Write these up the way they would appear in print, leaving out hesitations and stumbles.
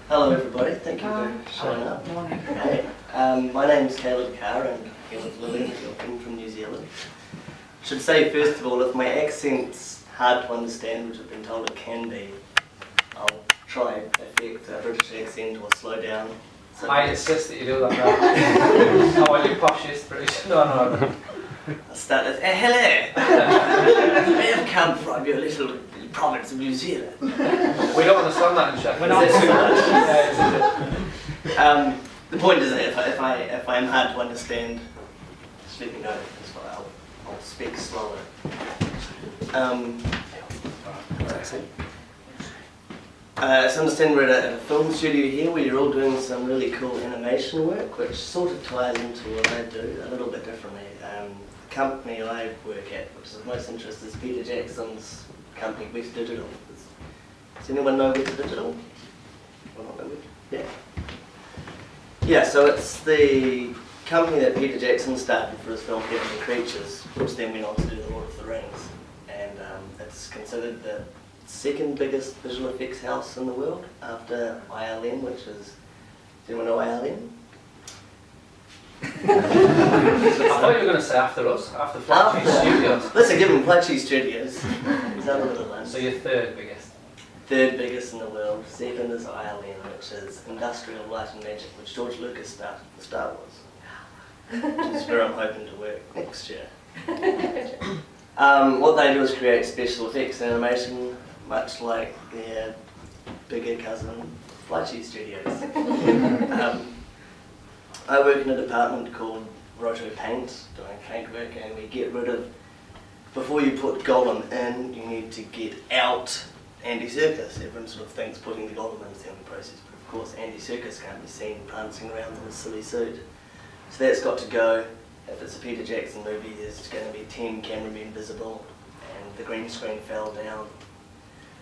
Hello everybody, thank you for showing up. Morning. Hey, my name's Carr and I'm here with Lily, your friend from New Zealand. Should say first of all, if my accent's hard to understand, which I've been told it can be, I'll try affect a British accent or slow down. So I insist that you do that now. I want you poshest British. No. I'll start with, hello! I have come from your little province of New Zealand. We don't understand that in Sheffield. The point is that if I'm hard to understand, just let me know, that's why I'll speak slower. So I understand we're at a film studio here where you're all doing some really cool animation work, which sort of ties into what I do a little bit differently. The company I work at, which is of most interest, is Peter Jackson's company, West Digital. Does anyone know West Digital? Yeah. Yeah, so it's the company that Peter Jackson started for his film Heavenly Creatures, which then went on to do The Lord of the Rings. And it's considered the second biggest visual effects house in the world after ILM, which is, does anyone know ILM? I thought you were going to say after us, after Flycheese Studios. Listen, give them Flycheese Studios. So you're third biggest? Third biggest in the world. Second is ILM, which is Industrial Light and Magic, which George Lucas started for Star Wars. Which is where I'm hoping to work next year. What they do is create special effects and animation, much like their bigger cousin, Flycheese Studios. I work in a department called Roto Paint, doing paint work, and we get rid of, before you put Gollum in, you need to get out Andy Serkis. Everyone sort of thinks putting the Gollum in is the only process, but of course Andy Serkis can't be seen prancing around in a silly suit. So that's got to go. If it's a Peter Jackson movie, there's going to be 10 cameramen visible, and the green screen fell down.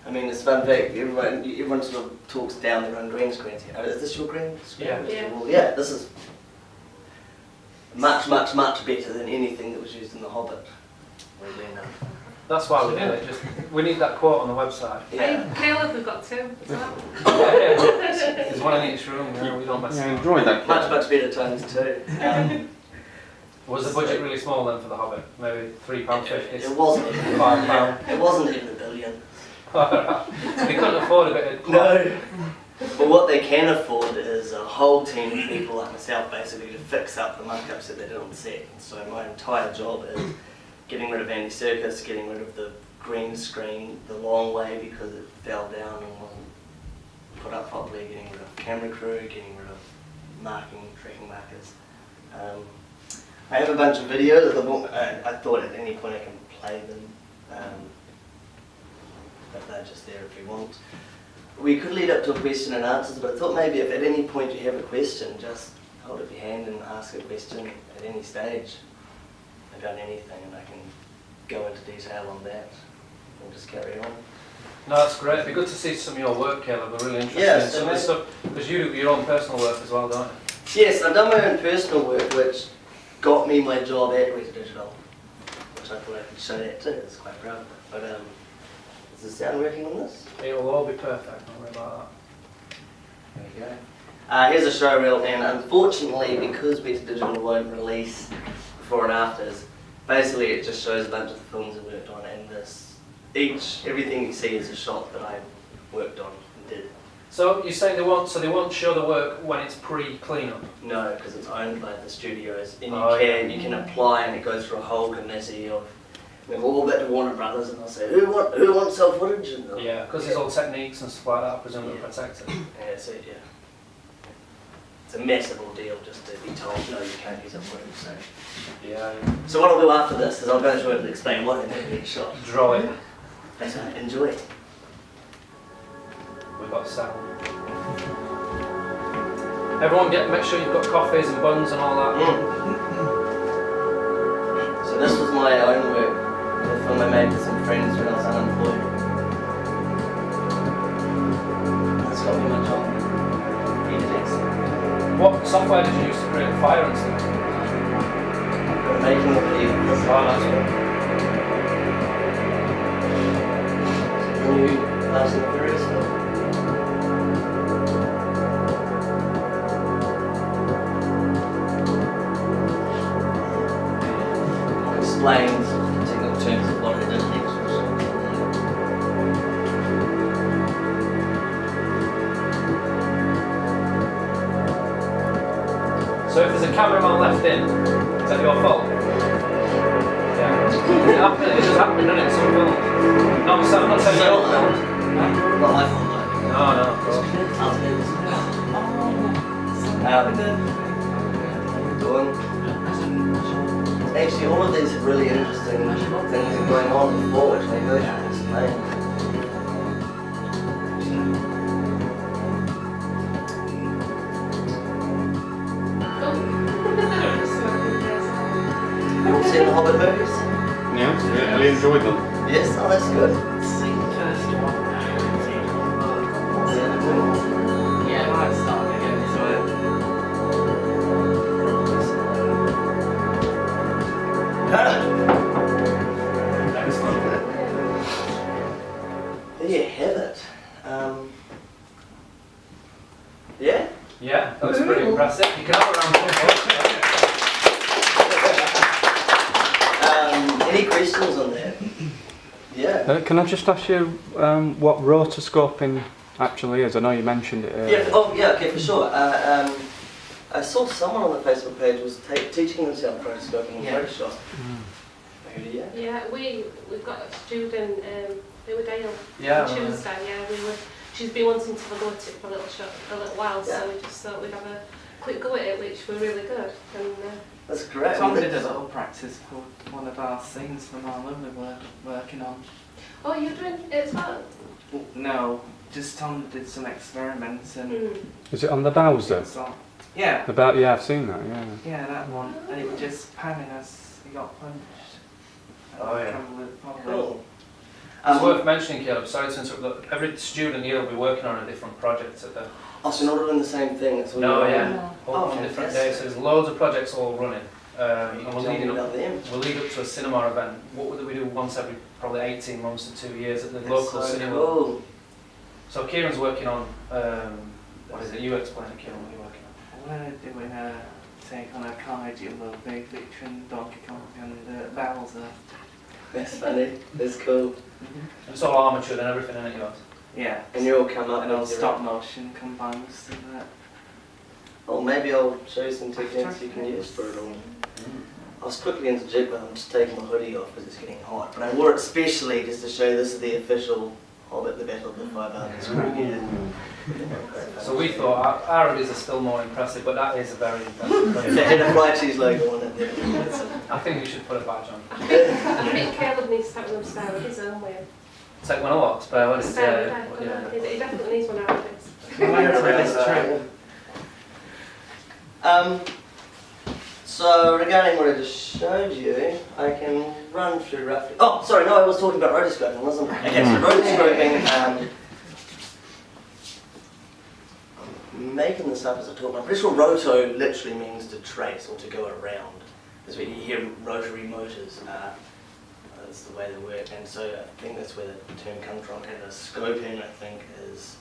I mean, it's a fun fact, everyone sort of talks down their own green screens. Is this your green screen? Yeah. Well, yeah, this is much better than anything that was used in The Hobbit. That's why we did it. We need that quote on the website. Yeah. Caleb, we've got two. There's one in each room. We don't mess I it up. enjoyed that. Much better times too. Was the budget really small then for The Hobbit? Maybe £3.50? It wasn't even £5. It wasn't even $1 billion. They couldn't afford a bit of... No. But what they can afford is a whole team of people like myself basically to fix up the muck-ups that they did on set. And so my entire job is getting rid of Andy Serkis, getting rid of the green screen the long way because it fell down and wasn't put up properly, getting rid of camera crew, getting rid of tracking markers. I have a bunch of videos. I thought at any point I can play them, but they're just there if you want. We could lead up to a question and answers, but I thought maybe if at any point you have a question, just hold up your hand and ask a question at any stage about anything, and I can go into detail on that and just carry on. No, that's great. It'd be good to see some of your work, Caleb. I'm really interested in some of this stuff, because you do your own personal work as well, don't you? Yes, I've done my own personal work, which got me my job at West Digital, which I thought I could show that too. I was quite proud of it. But is the sound working on this? It will all be perfect, don't worry about There you go. Here's a show reel, and unfortunately, because West Digital won't release before and afters, basically it just shows a bunch of the films I worked on, and everything you see is a shot that I worked on and did. So you're saying they won't show the work when it's pre-cleanup? No, because it's owned by the studios, and you can apply, and it goes through a whole committee of. We've all got to Warner Brothers, and they'll say, who wants our footage? And yeah, because there's all techniques and stuff like that, I presume, that protect it. Yeah. It's a massive ordeal just to be told, no, you can't use our footage. So. Yeah. So what I'll do after this is I'll go through it and explain what I did in each shot. Draw it. Enjoy. We've got sound. Everyone make sure you've got coffees and buns and all that. So this was my own work. The film I made with some friends when I was unemployed. That's got me my job. Peter Jackson. What software did you use to create fire and stuff? The making of the new Fast and the Furious film. a cameraman left in. Is that your fault? Yeah. It does happen, doesn't it? Some film. No, I'm not saying Not your your fault. Not my fault, No, no, of course. Doing. Actually, all of these are really interesting things are going on before, which they go through explain. Seen the Hobbit movies? Yeah, I really enjoyed them. Yes, oh that's good. Seen the first one. Yeah, I might start again, so There you have it. Yeah? Yeah, that was pretty impressive. You can have a round of applause. Any questions on that? Yeah. Can I just ask you what rotoscoping actually is? I know you mentioned it earlier. Yeah, oh yeah, okay, for sure. I saw someone on the Facebook page was teaching themselves rotoscoping in Photoshop. Who do you? Yeah, we've got a student, who were Dale, Yeah, on Tuesday, she's been wanting to have a go at it for a little while, Yeah. so we just thought we'd have a quick go at it, which were really good. And That's great. Tom did a little practice for one of our scenes from our we were working on. oh, you're doing it as well? No, just Tom did some experiments and Is it on the Bowser? yeah, Yeah, I've seen that. Yeah. yeah, that one. And it was just panning as he got punched. Oh, yeah. Cool. It's worth mentioning, Caleb, sorry to interrupt, that every student here will be working on a different project at the... Oh, so not all doing the same thing? It's all No, going yeah, on. all Oh, on different fantastic. days, so there's loads of projects all running. You And can we'll tell me lead about them. we'll lead up to a cinema event. What would we do once every probably 18 months to 2 years at the That's local so cinema? Cool. So Kieran's working on, what is it, you explain it, Kieran, what you're working on. We're doing a take on a kaiju movie featuring Donkey Kong and Bowser. That's funny. That's cool. And it's all armature and everything in it, yours. Yeah. And you'll come up And all with your stop motion combines and that. Oh, maybe I'll show you some techniques you can use for it all. I'll just quickly interject, but I'm just taking my hoodie off because it's getting hot. But I wore it specially just to show you this is the official Hobbit, the Battle of the Five Armies. So we thought our hoodies are still more impressive, but that is a very impressive. If it had a Flycheese logo on it, then that's it. I think we should put a badge on. I think Caleb needs to have them spare with his own way. Take one or what? Spare one? Spare, Yeah. he definitely needs one out of this. So regarding what I just showed you, I can run through roughly. Oh, sorry, no, I was talking about rotoscoping, wasn't I? Okay, so rotoscoping. I'm making this up as I talk. I'm pretty sure roto literally means to trace or to go around. That's where you hear rotary motors. That's the way they work, and so I think that's where the term comes from. And the scoping, I think, is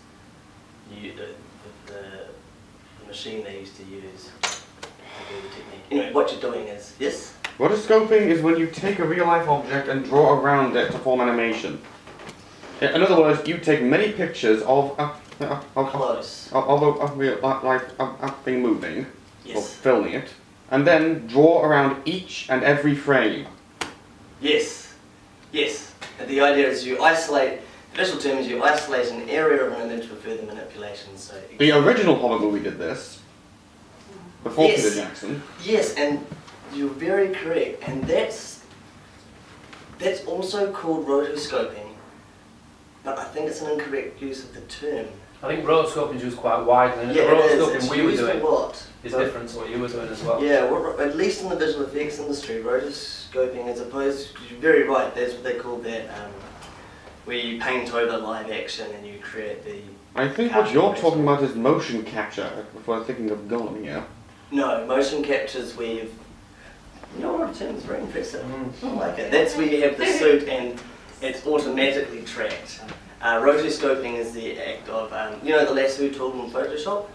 the machine they used to use. The technique. Anyway, what you're doing is, yes? Rotoscoping is when you take a real-life object and draw around it to form animation. In other words, you take many pictures of Close. a real-life thing moving, or Yes. filming it, and then draw around each and every frame. Yes. Yes. And the idea is you isolate, the official term is you isolate an area of an image for further manipulation. So The original Hobbit movie did this, before Yes. Peter Jackson. yes, and you're very correct. And that's also called rotoscoping. But I think it's an incorrect use of the term. I think rotoscoping is used quite widely, and Yeah, the it is. rotoscoping It's we were used a doing lot. is But- different to what you were doing as well. Yeah, at least in the visual effects industry, rotoscoping as opposed, you're very right, that's what they call that, where you paint over live action and you create the... I think what you're talking about is motion capture, if we're thinking of Gollum here. No, motion captures where you've... You know what, Tim, it's very impressive. Mm. I like it. That's where you have the suit and it's automatically tracked. Rotoscoping is the act of, you know the lasso tool in Photoshop?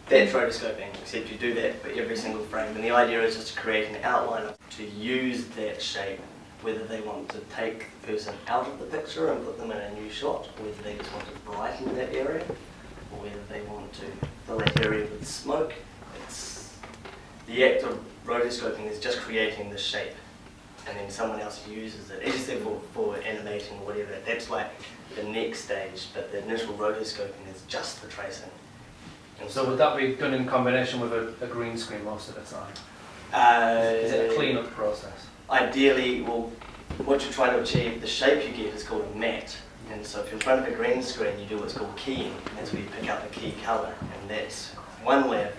That's rotoscoping, except you do that for every single frame. And the idea is just to create an outline to use that shape, whether they want to take the person out of the picture and put them in a new shot, or whether they just want to brighten that area, or whether they want to fill that area with smoke. It's the act of rotoscoping is just creating the shape, and then someone else uses it. It's just for animating or whatever. That's like the next stage, but the initial rotoscoping is just the tracing. And So would that be done in combination with a green screen most of the time? Is it a clean-up process? Ideally, well, what you're trying to achieve, the shape you get is called a matte. And so if you're in front of a green screen, you do what's called keying. That's where you pick out the key colour, and that's one way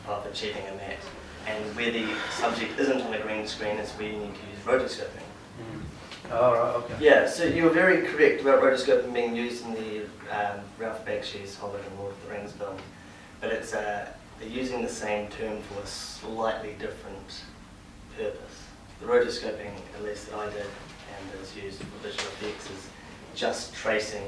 of achieving a matte. And where the subject isn't on a green screen is where you need to use rotoscoping. Oh, right, okay. Yeah, so you were very correct about rotoscoping being used in the Ralph Bakshi's Hobbit and Lord of the Rings film. But it's they're using the same term for a slightly different purpose. The rotoscoping, at least that I did, and is used for visual effects, is just tracing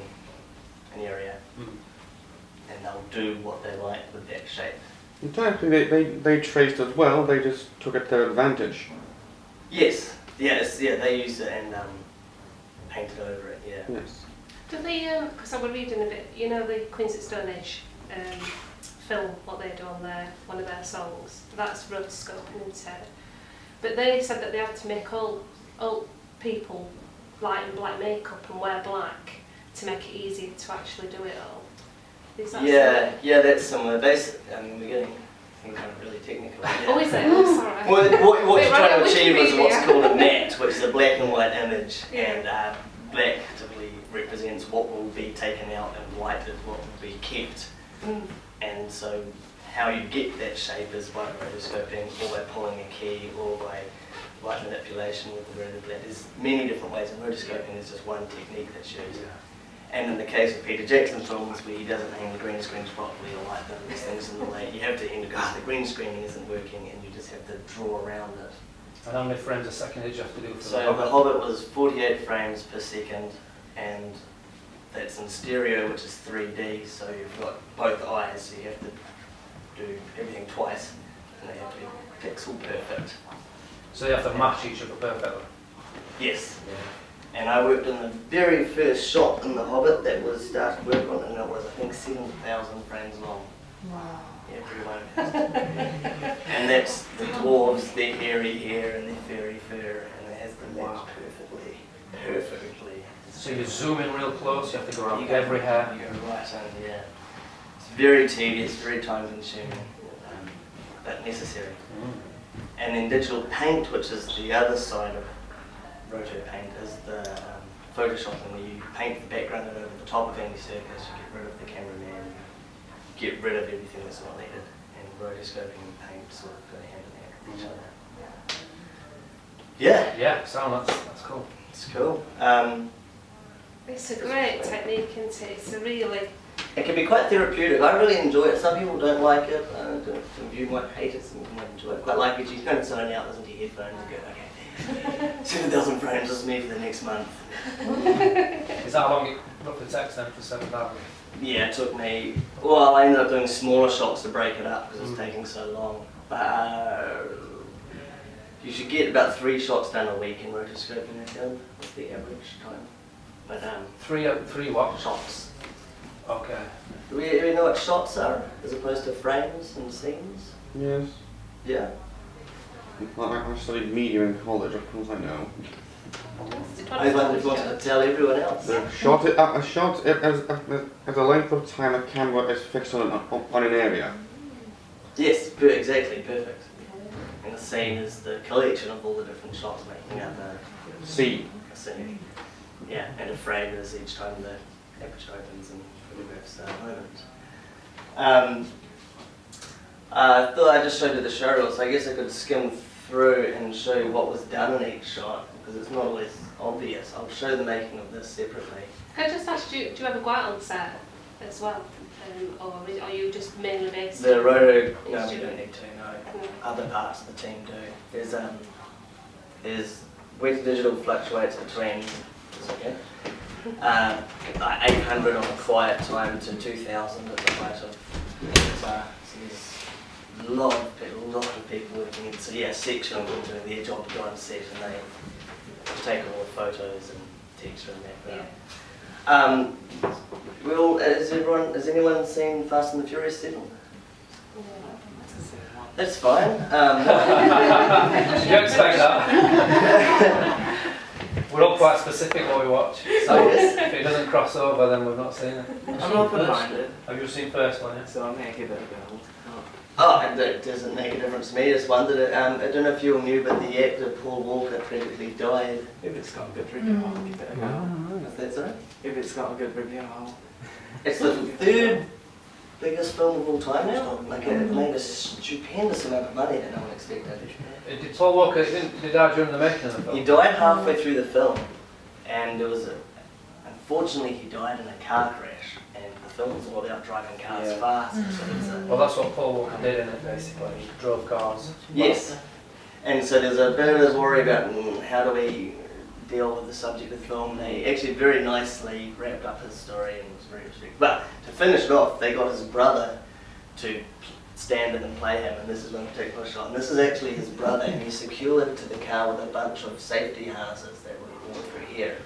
an area, and they'll do what they like with that shape. And technically, they traced as well. They just took it to their advantage. Yes, they used it and painted over it. Yeah. Yes. Do they, because I was reading a bit, you know, the Queens of Stone Age film, what they do on one of their songs, that's rotoscoping instead. But they said that they had to make all people light and black makeup and wear black to make it easier to actually do it all. Is that Yeah, that's similar. We're getting kind of really technical. Yeah. Oh, is it? Oh, sorry. Well, what Wait, you're right trying to on achieve is what's Wikipedia. called a matte, which is a black and white image, Yeah. and black typically represents what will be taken out, and white is what will be kept. And so how you get that shape is by rotoscoping, or by pulling a key, or by light manipulation with the red and black. There's many different ways, and rotoscoping is just one technique that's used. And in the case of Peter Jackson films, where he doesn't hang the green screens properly or like these things in the way, you have to the green screening isn't working, and you just have to draw around it. And how many frames a second did you have to do for So the Hobbit was 48 frames per second, and that's in stereo, which is 3D, so you've got both eyes, so you have to do everything twice, and they have to be pixel perfect. So you have to match each other perfectly? Yes. And I worked on the very first shot in The Hobbit that was started work on, and it was, I think, 7,000 frames long. Wow. Yeah, pretty much. And that's the dwarves, their hairy hair and their furry fur, and it has the match perfectly. So you zoom in real close, you have to go around You go every hair. You go right in, yeah. It's very tedious, very time consuming, but necessary. And then digital paint, which is the other side of roto paint, is the photoshopping, where you paint the background over the top of Andy Serkis, you get rid of the cameraman, get rid of everything that's not needed, and rotoscoping and paint sort of go hand in hand with each other. Yeah, Yeah, so that's cool. it's cool. It's a great technique, isn't it? It's a really... It can be quite therapeutic. I really enjoy it. Some people don't like it. Some of you might hate it, some people might enjoy it. Quite like it. You kind of zone out, listen to your headphones and go, okay, 7,000 frames is me for the next month. Is that how long it roughly takes then for 7,000? Yeah, it took me, well, I ended up doing smaller shots to break it up because it's taking so long. But you should get about 3 shots done a week in rotoscoping, I think. That's the average time. But Three what? shots. Okay. Do we know what shots are as opposed to frames and scenes? Yes. Yeah. I studied media in college, of course I know. I wanted to tell everyone else. A shot as a length of time a camera is fixed on an area. Yes, exactly, perfect. And the scene is the collection of all the different shots making up a See. scene. Yeah, and a frame is each time the aperture opens and photographs a moment. I thought I just showed you the show reel, so I guess I could skim through and show you what was done in each shot, because it's not always obvious. I'll show the making of this separately. Can I just ask you, do you ever go out on set as well? Or are you just mainly based The in roto, no, we studio? don't need to, no. No. Other parts of the team do. There's where the digital fluctuates between, it's okay, like 800 on a quiet time to 2,000 at the height of so there's a lot of people working in, so yeah, a section of them doing their job to go on set, and they take all the photos and texture and background. Yeah. Has anyone seen Fast and the Furious 7? That's fine. You don't expect that. We're all quite specific what we watch. So if it doesn't cross over, then we've not seen it. I'm open-minded, Have you seen first one? Yeah. so I may give it a go. Oh, and it doesn't make a difference to me. I just wondered it. I don't know if you all knew, but the actor Paul Walker tragically died. If it's got a good review, I'll give it a go. Is that so? If it's got a good review, I'll... It's the third biggest film of all time now. Like it made a stupendous amount of money that no one expected. Did Paul Walker did he die during the making of the film? He died halfway through the film, and there was unfortunately he died in a car crash, and the film was all about driving cars Yeah. fast. So it's Well, that's what Paul Walker did in it, basically. He drove cars. yes, and so there's a bit of worry about how do we deal with the subject of the film. They actually very nicely wrapped up his story and was very respectful. But to finish it off, they got his brother to stand in and play him, and this is one particular shot. And this is actually his brother, and he's secured to the car with a bunch of safety harnesses that were all through here.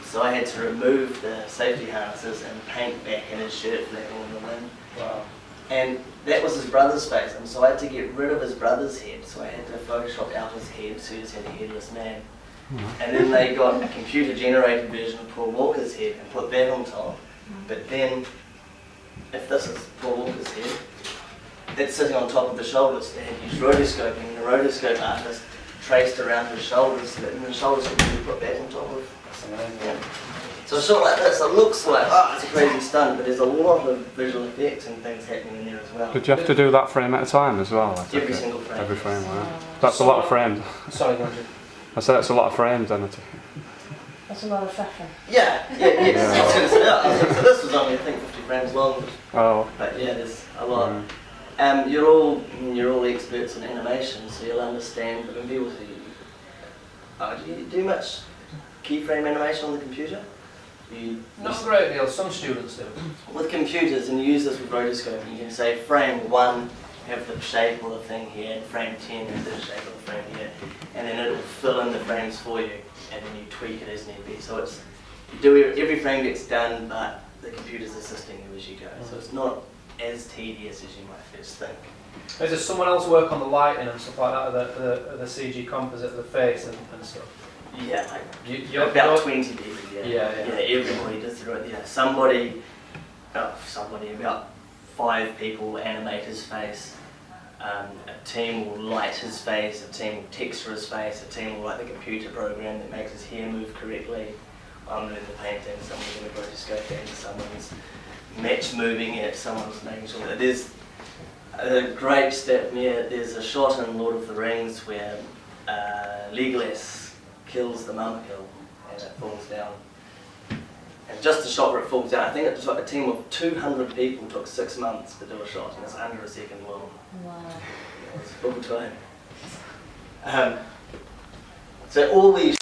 So I had to remove the safety harnesses and paint back in his shirt flap on the limb. Wow. And that was his brother's face, and so I had to get rid of his brother's head, so I had to Photoshop out his head, so he just had a headless man. And then they got a computer-generated version of Paul Walker's head and put that on top. But then, if this is Paul Walker's head, it's sitting on top of the shoulders. They had used rotoscoping, and the rotoscope artist traced around his shoulders, so that then the shoulders could be put back on top of. That's amazing. Yeah. So a shot like this, it looks like, oh, it's a crazy stunt, but there's a lot of visual effects and things happening in there as well. Did you have to do that frame at a time as well? I take Every it? single frame. Every frame, wow. That's a lot of frames. Sorry, go on, Jim. I said that's a lot of frames, then. That's a lot of suffering. Yeah, yes. Yeah. I was going to say that. So this was only, I think, 50 frames long, Oh. but yeah, there's a lot. You're all experts in animation, so you'll understand. But when people say, do you do much keyframe animation on the computer? Not a great deal. Some students do. With computers, and you use this with rotoscoping, you can say frame 1, have the shape of the thing here, and frame 10, have the shape of the frame here, and then it'll fill in the frames for you, and then you tweak it as need be. So it's, you do every frame gets done, but the computer's assisting you as you go. So it's not as tedious as you might first think. Is there someone else work on the lighting and stuff like that, the CG composite of the face and stuff? Yeah, like You're about 20 people. Yeah. Everybody does it. Yeah, somebody, about 5 people animate his face. A team will light his face, a team will texture his face, a team will write the computer program that makes his hair move correctly. I'm doing the painting, someone's doing the rotoscoping, someone's match moving it, someone's making sure that there's a great step near. There's a shot in Lord of the Rings where Legolas kills the Mumkill and it falls down. And just the shot where it falls down, I think it took a team of 200 people, took 6 months to do a shot, and it's under a second long. Wow. It was full time. So all these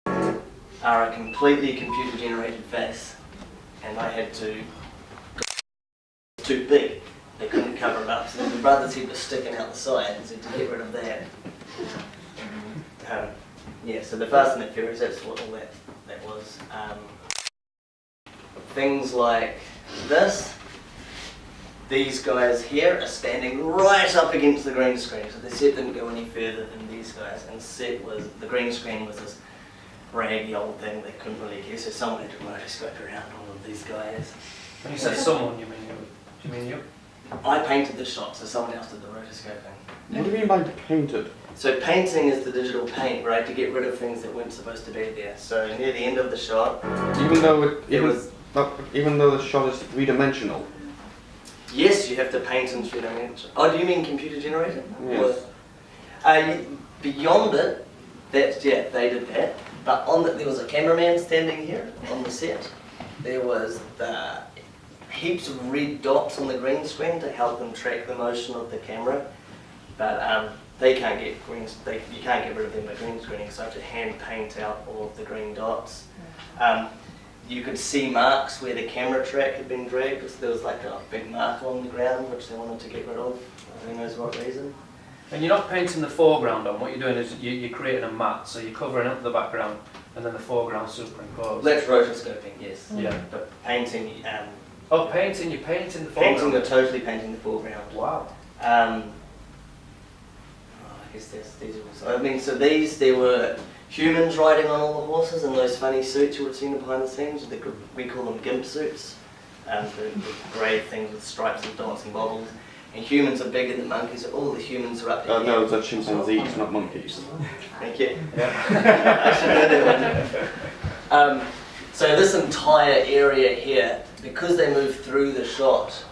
are a completely computer generated face, and I had to, it's too big, they couldn't cover it up, so the brother's head was sticking out the side, so to get rid of that. Yeah, so the Fast and the Furious, that's what all that was. Things like this, these guys here are standing right up against the green screen, so the set didn't go any further than these guys, and the green screen was this raggy old thing they couldn't really care, so someone had to rotoscope around all of these guys. When you said someone, you mean you? Do you mean you? I painted the shot, so someone else did the rotoscoping. What do you mean by painted? So painting is the digital paint, right, to get rid of things that weren't supposed to be there. So near the end of the shot, Even though the shot is 3-dimensional. yes, you have to paint in 3 dimensions. Oh, do you mean computer generated? Yes. Beyond it, they did that. But there was a cameraman standing here on the set. There was heaps of red dots on the green screen to help them track the motion of the camera. But they can't get you can't get rid of them by green screening, so I have to hand paint out all of the green dots. You could see marks where the camera track had been dragged, because there was like a big mark on the ground which they wanted to get rid of, who knows what reason. And you're not painting the foreground on, what you're doing is you're creating a matte, so you're covering up the background and then the foreground superimposed. That's rotoscoping, yes. Yeah. But painting, Oh, painting, you're painting the foreground? totally painting the foreground. Wow. guess these also. I mean, so there were humans riding on all the horses in those funny suits you would have seen behind the scenes. We call them gimp suits. The grey things with stripes and dots and bobbles. And humans are bigger than monkeys. All the humans are up to here. No, they're chimpanzees, not monkeys. Thank you. I should know that one. So this entire area here, because they move through the shot,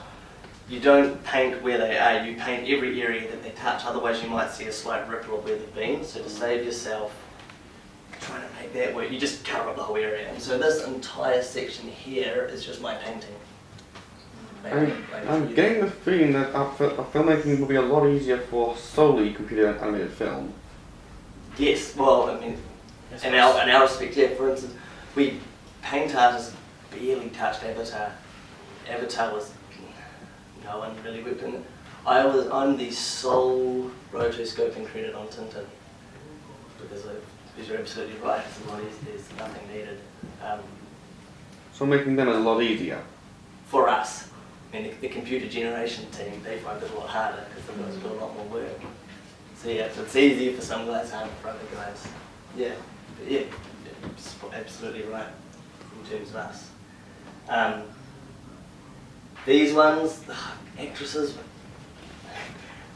you don't paint where they are, you paint every area that they touch, otherwise you might see a slight ripple of where they've been. So to save yourself trying to make that work, you just cover up the whole area. And so this entire section here is just my painting. I'm getting the feeling that our filmmaking will be a lot easier for solely computer animated film. Yes, well, I mean, in our respect, yeah, for instance, paint artists barely touched Avatar. Avatar was, no one really worked in it. I'm the sole rotoscoping credit on Tintin. Because you're absolutely right, there's nothing needed. So making them is a lot easier. For us. I mean, the computer generation team, they find it a lot harder because they've got to do a lot more work. So yeah, so it's easier for some guys, harder for other guys. Yeah, but yeah, absolutely right in terms of us. These ones, actresses,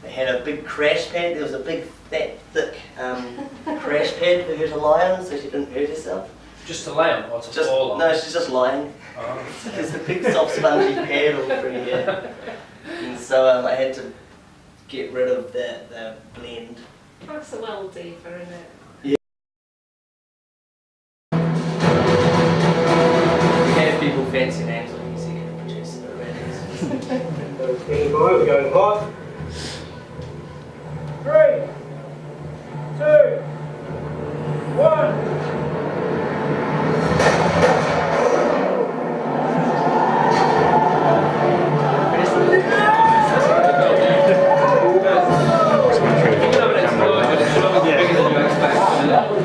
they had a big crash pad. There was a big, fat, thick crash pad for her to lie on so she didn't hurt herself. Just to lay on or to fall on? No, she's just lying. Oh. There's a big soft spongy pad all through here. And so I had to get rid of the blend. That's a well deeper, isn't it? Yeah. We have people fancy names like executive producer already. Standing by, we're going hot. 3, 2, 1.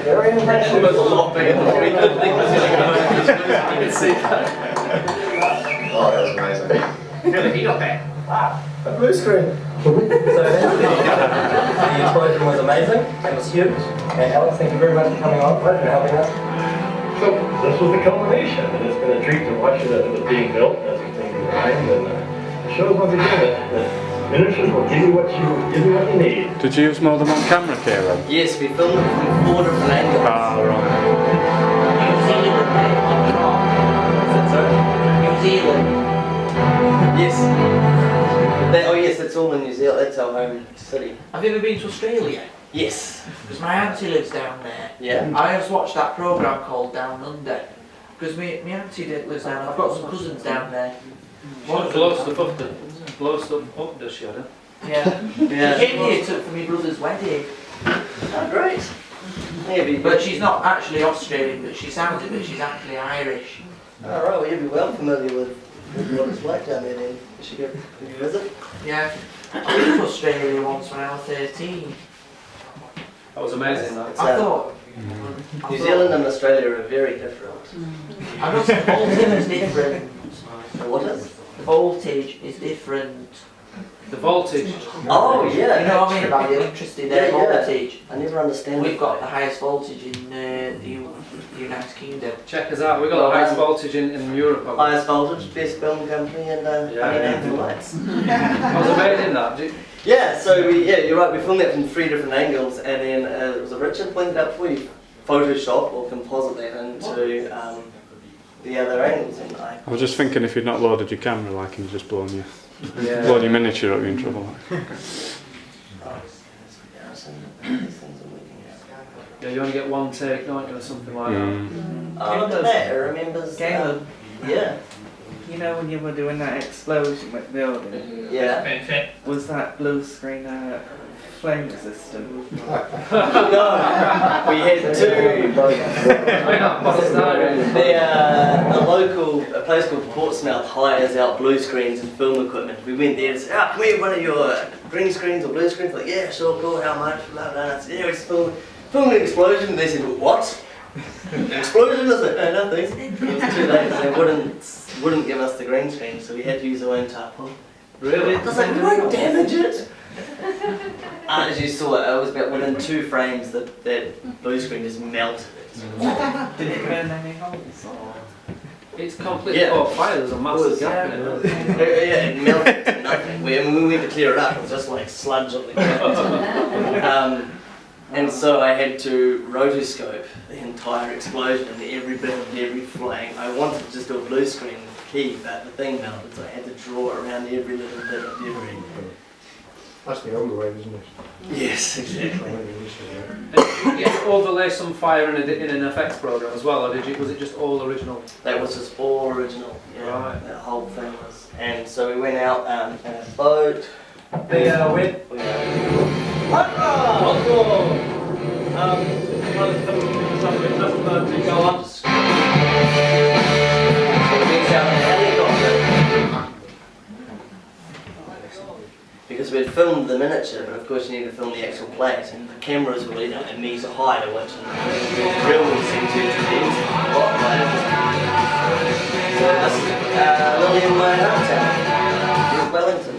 Very impressive. It was a lot bigger than we didn't think was going to go. You can see that. Oh, that was amazing. He got that. A blue screen. So the explosion was amazing. It was huge. And Alex, thank you very much for coming on. Pleasure helping us. So this was the culmination, and it's been a treat to watch it as it was being built, as the thing designed, and it shows once again that miniatures will give you what you need. Did you use more than one camera, Kieran? Yes, we filmed it from 4 different angles. Ah, right. New Zealand on the top. Is that so? New Zealand. Yes. Oh yes, that's all in New Zealand. That's our home city. Have you ever been to Australia? Yes. Because my auntie lives down there. Yeah. I just watched that programme called Down Under. Because my auntie lives down there. I've got some cousins down there. What blow stuff up does she, Adam? Yeah. Yeah. She came here for my brother's wedding. Oh, great. Maybe. But she's not actually Australian, but she sounds it, but she's actually Irish. All right. Well, you'll be well familiar with what it's like down there. Then you should go visit. Yeah. I went to Australia once when I was 13. That was amazing, that. I thought... New Zealand and Australia are very different. I know the voltage is different. What is? The voltage is different. The voltage. Oh yeah. You know what I mean about the electricity, their voltage. I never understand. We've got the highest voltage in the United Kingdom. Check us out, we've got the highest voltage in Europe. haven't we? Highest voltage, best film company, and funny name for lights. That was amazing, that. Yeah, so you're right. We filmed that from 3 different angles, and then it was a Richard pointed out for you, Photoshop or composite that into the other angles. And I was just thinking if you'd not loaded your camera, like, and you just blown your miniature up, you're in trouble. Yeah, you only get one take, don't you, or something like that. After that, it remembers. Caleb. Yeah. You know when you were doing that explosion with the building? Yeah. Was that blue screen flame resistant? No, we had 2. A place called Portsmouth hires out blue screens and film equipment. We went there and said, "Oh, can we have one of your green screens or blue screens?" Like, yeah, sure, cool. How much? Blah blah. I said, "Yeah, it's film an explosion." And they said, "What? An explosion, is it?" No, thanks. It was too late. They wouldn't give us the green screen, so we had to use our own tarpaulin. Really? I was like, "We won't damage it." As you saw, it was about within 2 frames that blue screen just melted it. Did it burn any holes? It's completely Yeah. caught fire. There's a massive gap in it. Yeah, it melted to nothing. When we went to clear it up, it was just like sludge on the ground. And so I had to rotoscope the entire explosion and every bit of debris flying. I wanted to just do a blue screen key, but the thing melted, so I had to draw around every little bit of debris. That's the older way, isn't it? Yes, exactly. Did you overlay some fire in an effects program as well, or was it just all original? That was just all original. Yeah, Right. that whole thing was. And so we went out in a boat. We went. Because we'd filmed the miniature, but of course you need to film the actual plate, and the cameras were, a metre high, which in the real world seems to be a lot higher. So this is Lily in my hometown, Wellington.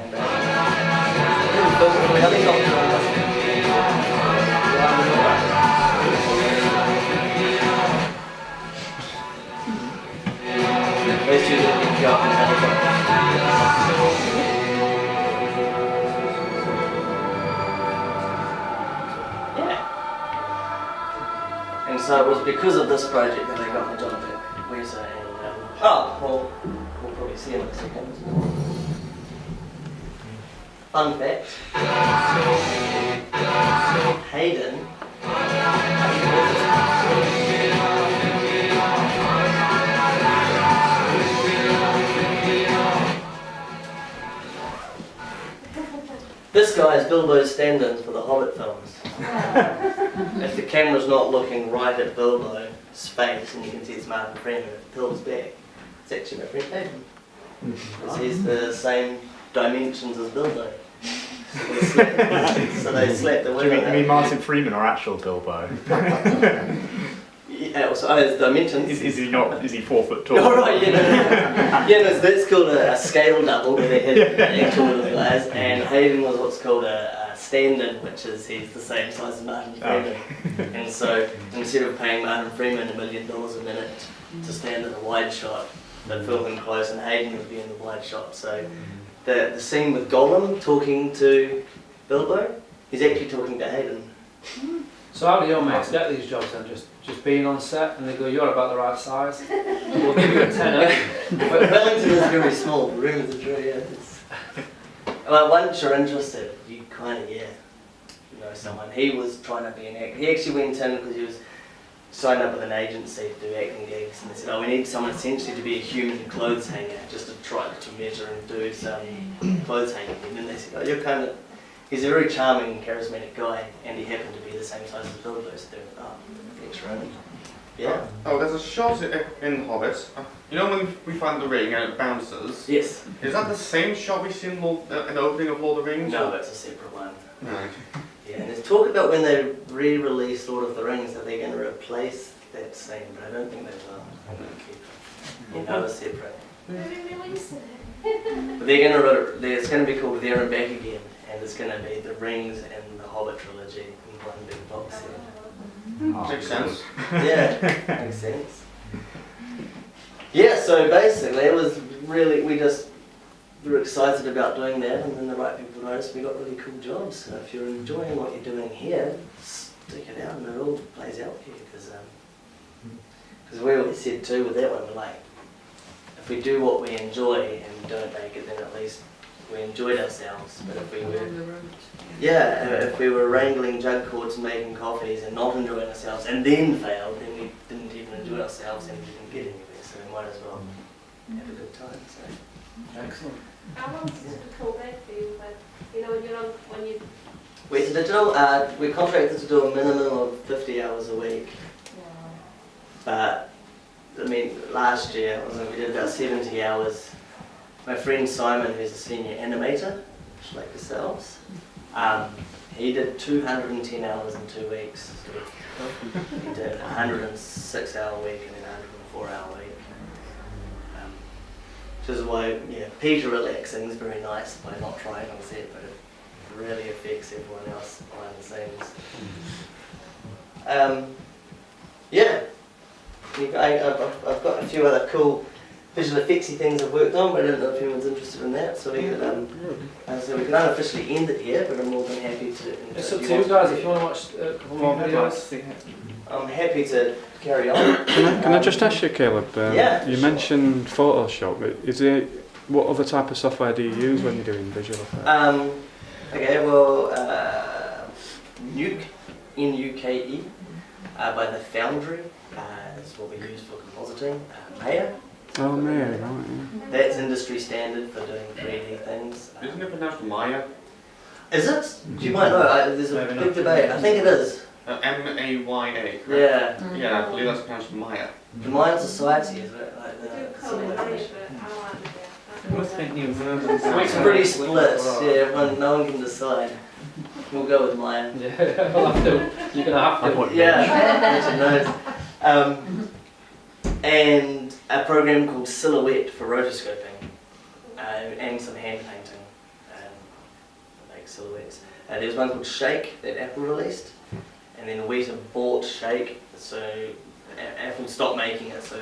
And we filmed from the helicopter. Those two didn't go up in the helicopter. And so it was because of this project that I got my job at Wesa, and well, we'll probably see in a second. Fun fact, Hayden, this guy is Bilbo's stand-in for the Hobbit films. If the camera's not looking right at Bilbo's face, and you can see it's Martin Freeman, if it tilts back, it's actually my friend Hayden. Because he's the same dimensions as Bilbo. So they slapped the Do wig you on mean that. Martin Freeman or actual Bilbo? Yeah, also, his dimensions. Is he not? Is he 4 foot tall? Oh, right, yeah, no. Yeah, no, so that's called a scale double, where they had the actual little guys, and Hayden was what's called a stand-in, which is he's the same size as Martin Freeman. And so instead of paying Martin Freeman $1 million a minute to stand in a wide shot, they'd film him close, and Hayden would be in the wide shot. So the scene with Gollum talking to Bilbo, he's actually talking to Hayden. So how do your mates get these jobs then? Just being on set and they go, you're about the right size, we'll give you a tenner. But Wellington is very small, the room is very, well, once you're interested, you kind of, know someone. He was trying to be an actor. He actually went in because he was signed up with an agency to do acting gigs, and they said, we need someone essentially to be a human clothes hanger, just to try to measure and do some clothes hanging. And then they said, you're kind of, he's a very charming and charismatic guy, and he happened to be the same size as Bilbo, so they went, thanks, Ronan. Yeah. Oh, there's a shot in Hobbit. You know when we find the ring and it bounces? Yes. Is that the same shot we see in the opening of Lord of the Rings? No, it's a separate one. Right. Yeah, and there's talk about when they re-release Lord of the Rings that they're going to replace that scene, but I don't think they will. I'm going to keep it's separate. But they're going to, it's going to be called There and Back Again, and it's going to be the Rings and the Hobbit trilogy in one big box set. Makes sense. Yeah, makes sense. Yeah, so basically it was really, we were excited about doing that, and then the right people noticed we got really cool jobs. So if you're enjoying what you're doing here, stick it out and it all plays out for you. Because we always said too with that one, we're like, if we do what we enjoy and we don't make it, then at least we enjoyed ourselves. But if we were, if we were wrangling jug cords and making coffees and not enjoying ourselves and then failed, then we didn't even enjoy ourselves and we didn't get anywhere. So we might as well have a good time. So. Excellent. How long does it typical day for you when you're on, when you... Where's Digital? We're contracted to do a minimum of 50 hours a week. But, I mean, last year we did about 70 hours. My friend Simon, who's a senior animator, much like yourselves, he did 210 hours in 2 weeks. So he did a 106-hour week and then a 104-hour week. Which is why, yeah, Peter relaxing is very nice by not trying on set, but it really affects everyone else behind the scenes. Yeah, I've got a few other cool visual effectsy things I've worked on, but I don't know if anyone's interested in that, so we could unofficially end it here, but I'm more than happy to. It's up to you guys if you want to watch a couple more videos. I'm happy to carry on. Can I just ask you, Caleb? Yeah, You sure. mentioned Photoshop. What other type of software do you use when you're doing visual effects? Okay, well, Nuke, N-U-K-E, by the Foundry, is what we use for compositing. Maya. Oh, Maya, right. Yeah. That's industry standard for doing 3D things. Isn't it pronounced Maya? Is it? You might know. There's a big debate. I think it is. M-A-Y-A, correct? Yeah. Yeah, I believe that's pronounced Maya. The Mayan Society, is it? Like They do the call it civilization. Irish, but I like the Must think new verbs. It's pretty split. Yeah, no one can decide. We'll go with Maya. Yeah, we'll have to. You're going to have to. Yeah. And a program called Silhouette for rotoscoping, and some hand painting, like silhouettes. There was one called Shake that Apple released, and then Weta bought Shake, so Apple stopped making it, so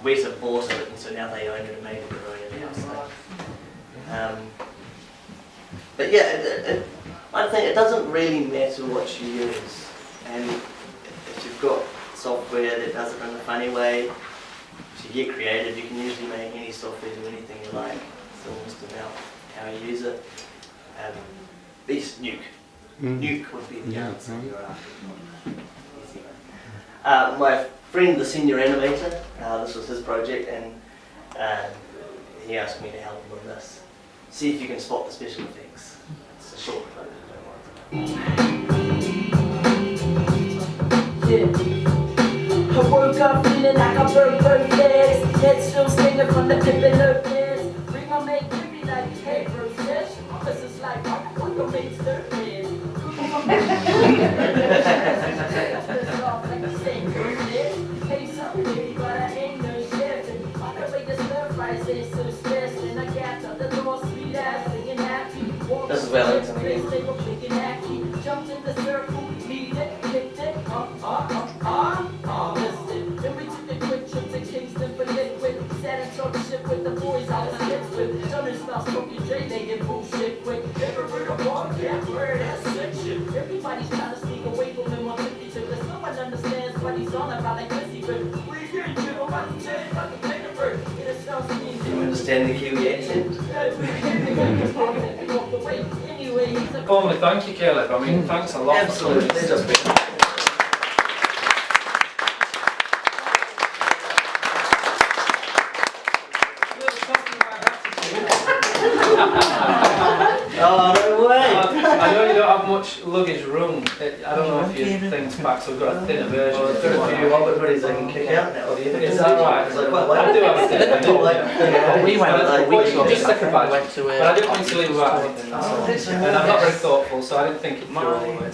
Weta bought it, and so now they own it and made it their own in-house thing. But yeah, I think it doesn't really matter what you use, and if you've got software that does it in a funny way, if you get creative, you can usually make any software do anything you like. It's almost about how you use it. This Nuke. Nuke would be the answer you're after. My friend, the senior animator, this was his project, and he asked me to help him with this. See if you can spot the special effects. It's a short clip. I woke up feeling like I broke both legs. Head still stinging from the pippin' lopez. Bring my mate with me like, hey bro, sis. This is like, what your mate's dope is. Hey, something, but I ain't no shit. On the way to stir fries, they so stressed. And I got up the door, sweet ass, singing happy. This is Wellington again. Jumped in the circle, beat it, kicked it, listen. Then we took a quick trip to Kingston for liquid. Sat and talked shit with the boys I was kids with. Jonas style smoking J, they get bullshit quick. Never heard of one, yeah, word, that's sick shit. Everybody's trying to sneak away from him on 52. There's no one understands what he's on about like Chrissy, but we get you, about to change, about to play the bird. It is so Do you understand the Kiwi accent? Formally, thank you, Caleb. I mean, thanks a lot. Absolutely. For coming. Oh, no way! I know you don't have much luggage room. I don't know if your thing's packed, so we've got a thinner version. Well, I've got a few Hobbit hoodies I can kick out now. Is that right? It's like quite I light. do have a thinner version. We went But weeks you just ago, stick a badge. went to But I didn't want you to leave without anything, that's all. And I'm not very thoughtful, so I didn't think it through all the way.